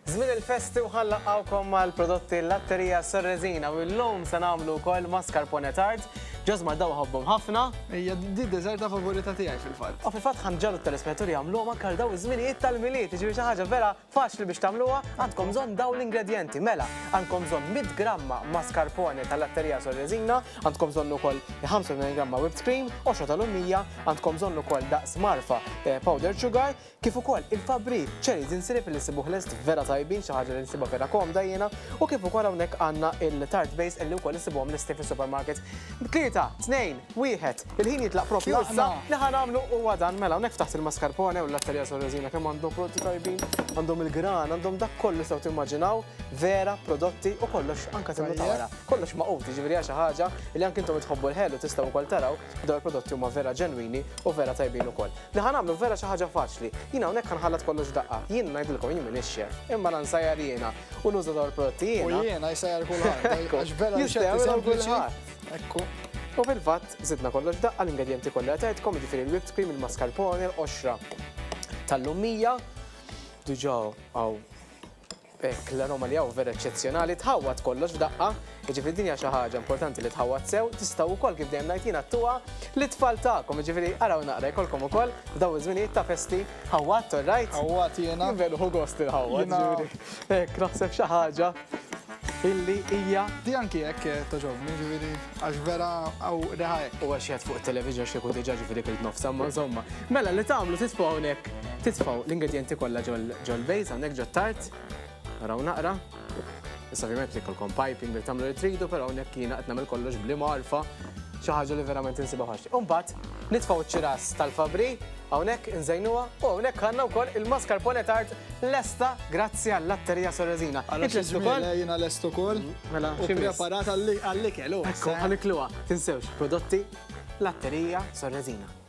Żmien il-festi u ħallaqgħukom mal-prodotti Latterija Sorresina u llum se nagħmlu wkoll mascarpone tart. Ġosmar daw ħobbhom ħafna. Hija di deżerta favorita tiegħi fil-fatt. U fil-fatt ħanġalu t-telespettatori jagħmluha anke daw iż-żminijiet tal-miliet, jiġifieri xi ħaġa vera faċli biex tagħmluha, għandkom bżonn dawn l-ingredjenti. Mela, għandkom bżonn 100 gramma mascarpone tal-Latterija Sorresina, għandkom bżonn ukoll 85 gramma whipped cream, 10 tal-100, għandkom bżonn ukoll daqs marfa powder sugar, kif ukoll il-fabrik cherries insirip li sibuh lest vera tajbin, xi ħaġa li nsibuha vera komda jiena, u kif ukoll hawnhekk għandna il-tart base illi wkoll isibuhom lesti fis-supermarket. 3, 2, 1, il-ħin jitlaq propju issa li ħanamlu huwa dan mela hawnhekk taħt il-mascarpone u l-Latterija Sorresina kemm għandhom prodotti tajbin, għandhom il-gran, għandhom dak kollu sew timmaġinaw, vera prodotti u kollox anke timmu tara. Kollox maqut, jiġifieri xi ħaġa li anke intom tħobbu l-ħelu tistgħu wkoll taraw dawn il-prodotti huma vera ġenwini u vera tajbin ukoll. Li ħanamlu vera xi ħaġa faċli. Jiena hawnhekk ħanħallat kollox daqqa. Jien ngħidilkom jien m'iniex chef, imma nsajjar jiena u nuża dawn il-prodotti jiena. U jiena jsajjar kulħadd, għax vera rixetti sempliċi. Ekku. U fil-fatt żidna kollox daqqa l-ingredjenti kollha tgħidkom, jiġifieri il-whipped cream, il-mascarpone, l-qoxra tal-lumija. Diġà hawn l-aroma li hawn vera eċċezzjonali, tħawwad kollox f'daqqa, jiġifieri din hija xi ħaġa importanti li tħawwad sew, tistgħu wkoll kif dejjem ngħid jiena tuha lit-tfal tagħkom, jiġifieri araw naqra jkollkom ukoll f'dawn iż-żminijiet ta' festi ħawwat right? Ħawwat jiena. Veru hu gost il-ħawwat, jiġifieri. Hekk naħseb xi ħaġa illi hija di anki hekk toġobni, ġifieri għax vera hawn reħa hekk. u għax jgħid fuq it-televiġġjon xi jkun diġà ġifieri kif nofsa, ma insomma. Mela li tagħmlu titfgħu hawnhekk, titfgħu l-ingredjenti kollha ġol-bejż hawnhekk ġot-tart. Araw naqra. Issa ovvjament li jkollkom piping bil tagħmlu li tridu, però hawnhekk jiena qed nagħmel kollox bli marfa, xi ħaġa li verament insibu ħaxti. U mbagħad nitfgħu ċ-ċiras tal-fabri hawnhekk inżejnuha u hawnhekk għandna wkoll il-mascarpone tart lesta grazzi għall-Latterija Sorresina. Jiena lest ukoll. Mela U preparat għall-ikel. Ekku ħanikluha. Tinsewx prodotti Latterija Sorresina.